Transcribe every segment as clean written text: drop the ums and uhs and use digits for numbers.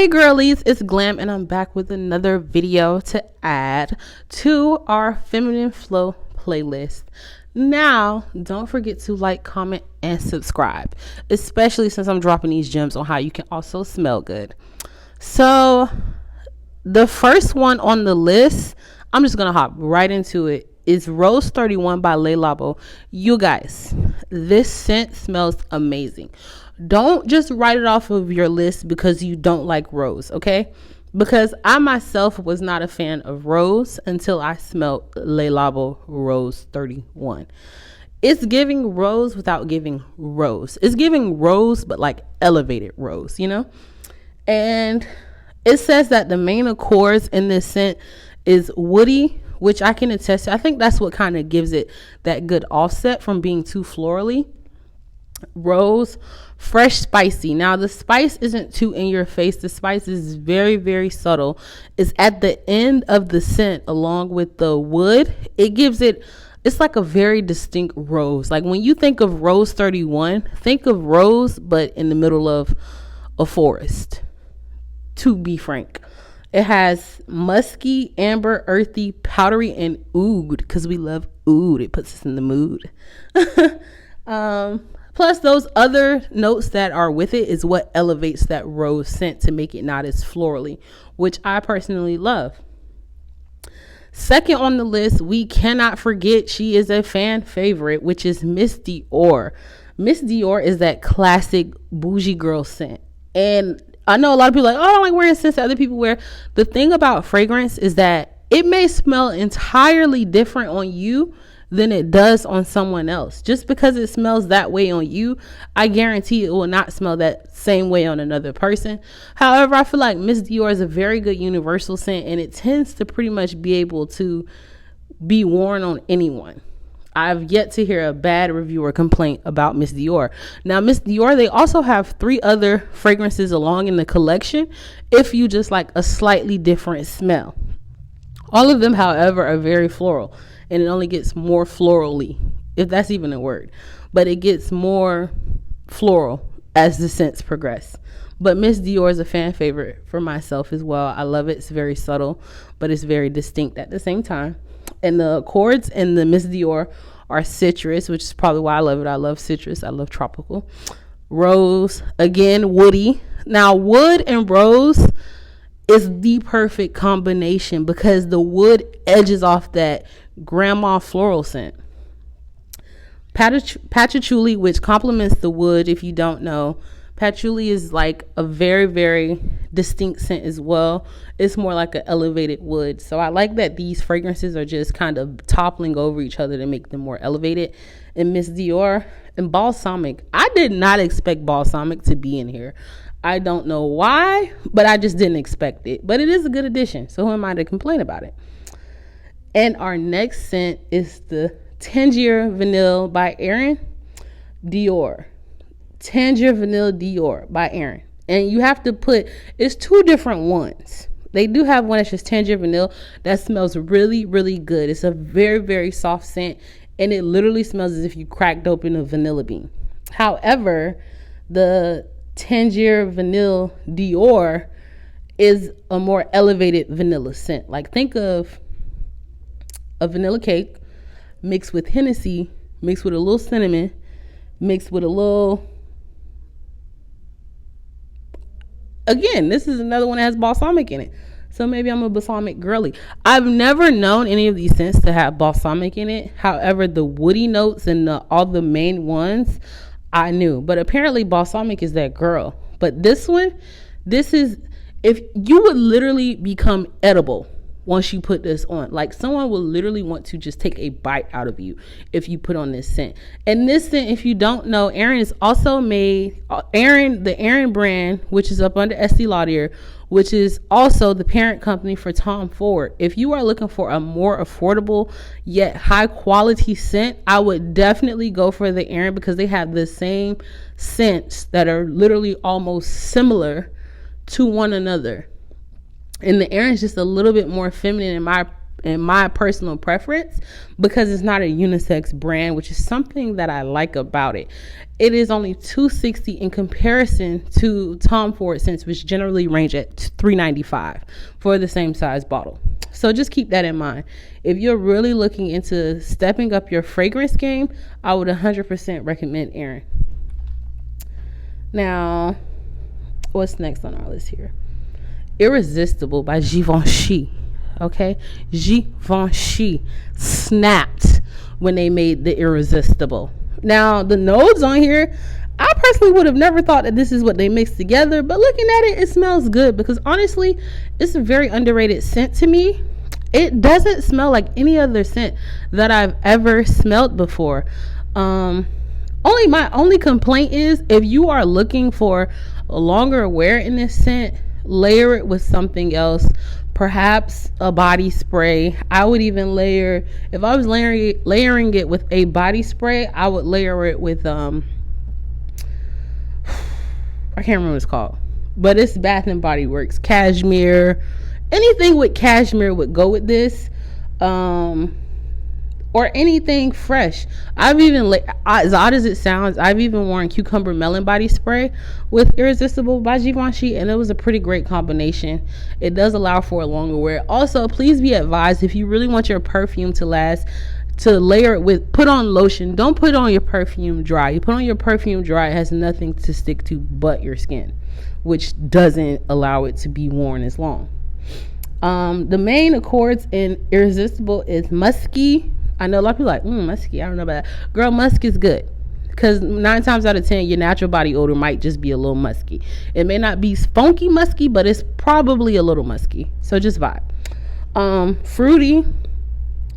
Hey girlies, it's Glam and I'm back with another video to add to our Feminine Flow playlist. Now, don't forget to like, comment, and subscribe, especially since I'm dropping these gems on how you can also smell good. So, the first one on the list, I'm just going to hop right into it, is Rose 31 by Le Labo. You guys, this scent smells amazing. Don't just write it off of your list because you don't like rose, okay? Because I myself was not a fan of rose until I smelled Le Labo Rose 31. It's giving rose without giving rose. It's giving rose, but like elevated rose, you know? And it says that the main accords in this scent is woody, which I can attest to. I think that's what kind of gives it that good offset from being too florally. Rose, fresh, spicy. Now the spice isn't too in your face. The spice is very, very subtle. It's at the end of the scent along with the wood. It gives it, it's like a very distinct rose. Like when you think of Rose 31, think of rose but in the middle of a forest, to be frank. It has musky, amber, earthy, powdery, and oud, because we love oud. It puts us in the mood. Plus, those other notes that are with it is what elevates that rose scent to make it not as florally, which I personally love. Second on the list, we cannot forget, she is a fan favorite, which is Miss Dior. Miss Dior is that classic bougie girl scent. And I know a lot of people are like, oh, I don't like wearing scents that other people wear. The thing about fragrance is that it may smell entirely different on you than it does on someone else. Just because it smells that way on you, I guarantee it will not smell that same way on another person. However, I feel like Miss Dior is a very good universal scent, and it tends to pretty much be able to be worn on anyone. I've yet to hear a bad review or complaint about Miss Dior. Now, Miss Dior, they also have 3 other fragrances along in the collection if you just like a slightly different smell. All of them, however, are very floral, and it only gets more florally, if that's even a word. But it gets more floral as the scents progress. But Miss Dior is a fan favorite for myself as well. I love it. It's very subtle, but it's very distinct at the same time. And the accords in the Miss Dior are citrus, which is probably why I love it. I love citrus. I love tropical. Rose, again, woody. Now, wood and rose is the perfect combination because the wood edges off that grandma floral scent. Patchouli, which complements the wood. If you don't know, patchouli is like a very, very distinct scent as well. It's more like an elevated wood. So I like that these fragrances are just kind of toppling over each other to make them more elevated. And Miss Dior and balsamic. I did not expect balsamic to be in here. I don't know why, but I just didn't expect it. But it is a good addition, so who am I to complain about it? And our next scent is the Tangier Vanille by Erin Dior. Tangier Vanille Dior by Erin. And you have to put, it's 2 different ones. They do have one that's just Tangier Vanille that smells really, really good. It's a very, very soft scent, and it literally smells as if you cracked open a vanilla bean. However, the Tangier Vanille Dior is a more elevated vanilla scent. Like think of a vanilla cake mixed with Hennessy, mixed with a little cinnamon, mixed with a little, again, this is another one that has balsamic in it. So maybe I'm a balsamic girly. I've never known any of these scents to have balsamic in it. However, the woody notes and all the main ones I knew. But apparently balsamic is that girl. But this one, this is, if you would literally become edible once you put this on. Like someone will literally want to just take a bite out of you if you put on this scent. And this scent, if you don't know, Erin is also made, the Erin brand, which is up under Estee Lauder, which is also the parent company for Tom Ford. If you are looking for a more affordable yet high quality scent, I would definitely go for the Erin because they have the same scents that are literally almost similar to one another. And the Erin is just a little bit more feminine in my personal preference, because it's not a unisex brand, which is something that I like about it. It is only $260 in comparison to Tom Ford scents, which generally range at $395 for the same size bottle. So just keep that in mind. If you're really looking into stepping up your fragrance game, I would 100% recommend Erin. Now, what's next on our list here? Irresistible by Givenchy. Okay, Givenchy snapped when they made the Irresistible. Now, the notes on here, I personally would have never thought that this is what they mixed together, but looking at it, it smells good, because honestly, it's a very underrated scent to me. It doesn't smell like any other scent that I've ever smelled before. My only complaint is, if you are looking for a longer wear in this scent, layer it with something else, perhaps a body spray. I would even layer, if I was layering it with a body spray, I would layer it with I can't remember what it's called, but it's Bath and Body Works cashmere. Anything with cashmere would go with this, or anything fresh. I've even, as odd as it sounds, I've even worn cucumber melon body spray with Irresistible by Givenchy, and it was a pretty great combination. It does allow for a longer wear. Also, please be advised, if you really want your perfume to last, to layer it with, put on lotion. Don't put on your perfume dry. You put on your perfume dry, it has nothing to stick to but your skin, which doesn't allow it to be worn as long. The main accords in Irresistible is musky. I know a lot of people are like, musky, I don't know about that. Girl, musk is good, because 9 times out of 10 your natural body odor might just be a little musky. It may not be funky musky, but it's probably a little musky, so just vibe. Fruity,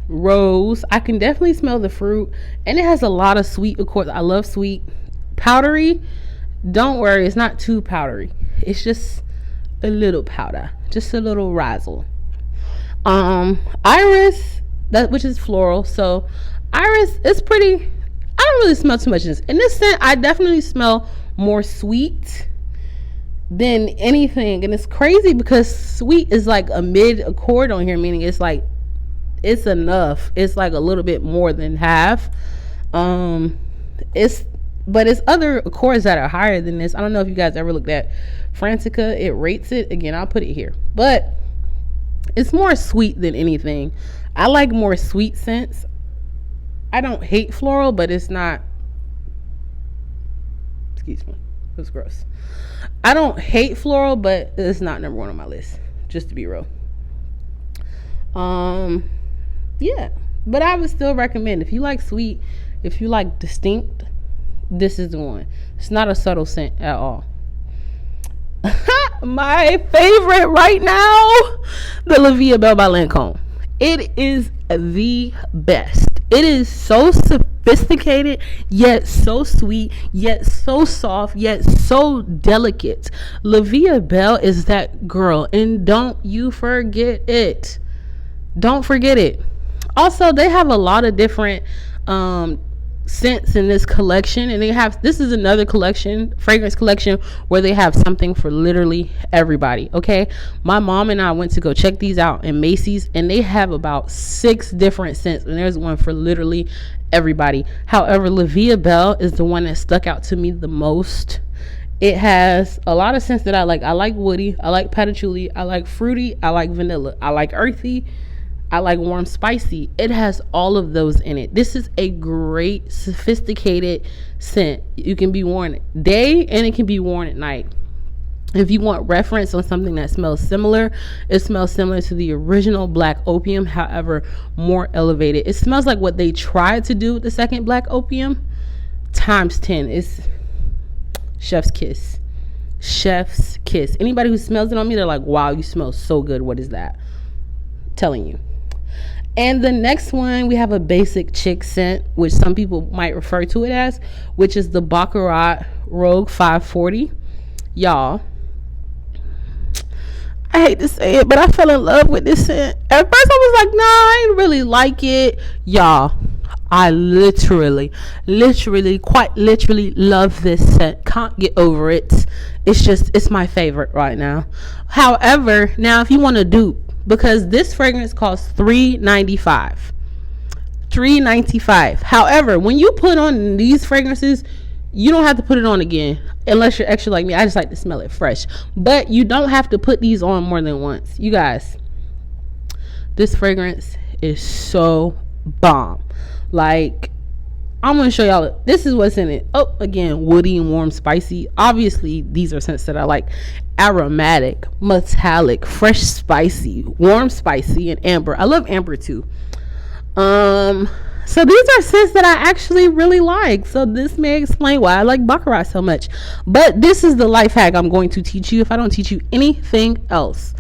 rose, I can definitely smell the fruit, and it has a lot of sweet accords. I love sweet. Powdery, don't worry, it's not too powdery, it's just a little powder, just a little razzle. Iris, which is floral. So Iris is pretty, I don't really smell too much in this. In this scent, I definitely smell more sweet than anything. And it's crazy because sweet is like a mid accord on here, meaning it's like, it's enough. It's like a little bit more than half. But it's other accords that are higher than this. I don't know if you guys ever looked at Frantica. It rates it. Again, I'll put it here. But it's more sweet than anything. I like more sweet scents. I don't hate floral, but it's not, excuse me, it was gross. I don't hate floral, but it's not number 1 on my list, just to be real. Yeah, but I would still recommend, if you like sweet, if you like distinct, this is the one. It's not a subtle scent at all. My favorite right now, the La Vie Est Belle by Lancome. It is the best. It is so sophisticated, yet so sweet, yet so soft, yet so delicate. La Vie Est Belle is that girl, and don't you forget it. Don't forget it. Also, they have a lot of different scents in this collection, and this is another collection, fragrance collection, where they have something for literally everybody. Okay, my mom and I went to go check these out in Macy's, and they have about 6 different scents, and there's one for literally everybody. However, La Vie Est Belle is the one that stuck out to me the most. It has a lot of scents that I like. I like woody, I like patchouli, I like fruity, I like vanilla, I like earthy, I like warm spicy. It has all of those in it. This is a great sophisticated scent. You can be worn day and it can be worn at night. If you want reference on something that smells similar, it smells similar to the original Black Opium, however more elevated. It smells like what they tried to do with the second Black Opium times 10. It's chef's kiss. Chef's kiss. Anybody who smells it on me, they're like, wow, you smell so good. What is that? I'm telling you. And the next one, we have a basic chick scent, which some people might refer to it as, which is the Baccarat Rogue 540. Y'all, I hate to say it, but I fell in love with this scent. At first I was like, nah, I ain't really like it. Y'all, I literally quite literally love this scent. Can't get over it. It's my favorite right now. However, now if you want to dupe, because this fragrance costs $3.95. However, when you put on these fragrances, you don't have to put it on again unless you're extra like me. I just like to smell it fresh, but you don't have to put these on more than once. You guys, this fragrance is so bomb. Like, I'm going to show y'all. This is what's in it. Oh, again, woody and warm, spicy. Obviously, these are scents that I like. Aromatic, metallic, fresh, spicy, warm, spicy, and amber. I love amber too. So these are scents that I actually really like. So this may explain why I like Baccarat so much. But this is the life hack I'm going to teach you if I don't teach you anything else.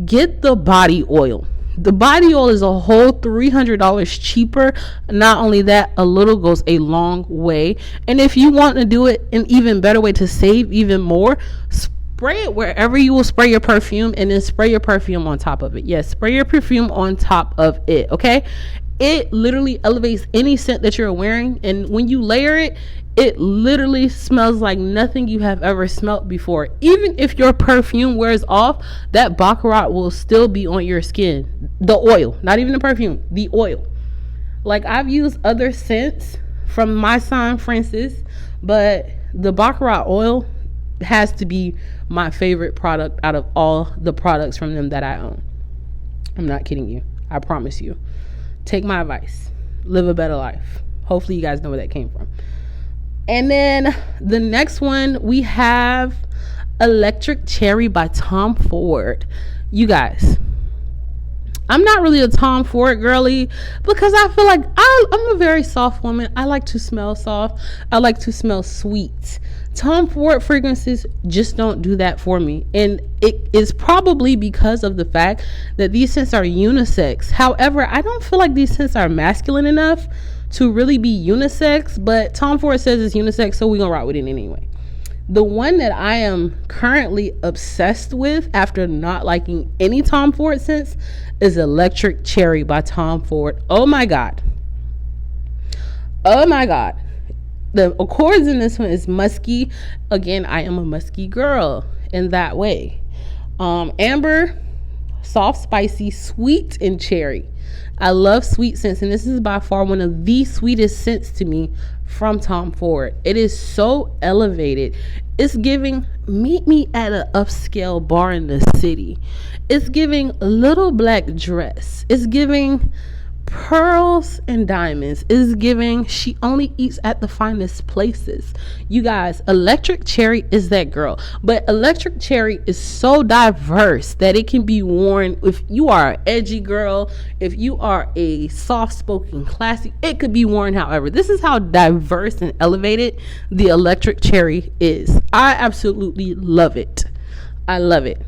Get the body oil. The body oil is a whole $300 cheaper. Not only that, a little goes a long way. And if you want to do it an even better way to save even more, spray it wherever you will spray your perfume, and then spray your perfume on top of it. Yes, spray your perfume on top of it, okay? It literally elevates any scent that you're wearing, and when you layer it, it literally smells like nothing you have ever smelled before. Even if your perfume wears off, that Baccarat will still be on your skin. The oil, not even the perfume, the oil. Like, I've used other scents from my son, Francis, but the Baccarat oil has to be my favorite product out of all the products from them that I own. I'm not kidding you. I promise you. Take my advice. Live a better life. Hopefully you guys know where that came from. And then the next one, we have Electric Cherry by Tom Ford. You guys, I'm not really a Tom Ford girly because I feel like I'm a very soft woman. I like to smell soft. I like to smell sweet. Tom Ford fragrances just don't do that for me. And it is probably because of the fact that these scents are unisex. However, I don't feel like these scents are masculine enough to really be unisex, but Tom Ford says it's unisex, so we're gonna rock with it anyway. The one that I am currently obsessed with after not liking any Tom Ford scents is Electric Cherry by Tom Ford. Oh my God. Oh my God. The accords in this one is musky. Again, I am a musky girl in that way. Amber, soft, spicy, sweet, and cherry. I love sweet scents, and this is by far one of the sweetest scents to me from Tom Ford. It is so elevated. It's giving meet me at an upscale bar in the city. It's giving little black dress. It's giving pearls and diamonds. Is giving she only eats at the finest places. You guys, Electric Cherry is that girl, but Electric Cherry is so diverse that it can be worn if you are an edgy girl, if you are a soft-spoken classy, it could be worn however. This is how diverse and elevated the Electric Cherry is. I absolutely love it. I love it.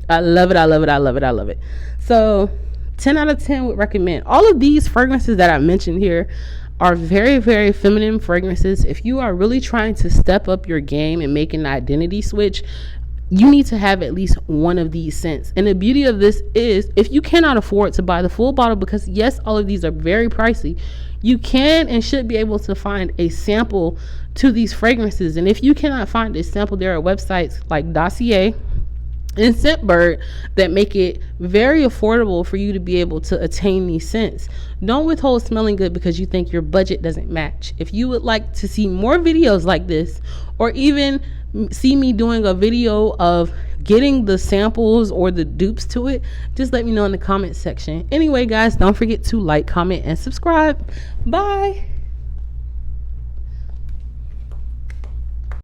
I love it. I love it. I love it. I love it. So 10 out of 10 would recommend. All of these fragrances that I mentioned here are very, very feminine fragrances. If you are really trying to step up your game and make an identity switch, you need to have at least one of these scents. And the beauty of this is, if you cannot afford to buy the full bottle, because yes, all of these are very pricey, you can and should be able to find a sample to these fragrances. And if you cannot find a sample, there are websites like Dossier and Scentbird that make it very affordable for you to be able to attain these scents. Don't withhold smelling good because you think your budget doesn't match. If you would like to see more videos like this, or even see me doing a video of getting the samples or the dupes to it, just let me know in the comment section. Anyway, guys, don't forget to like, comment, and subscribe. Bye.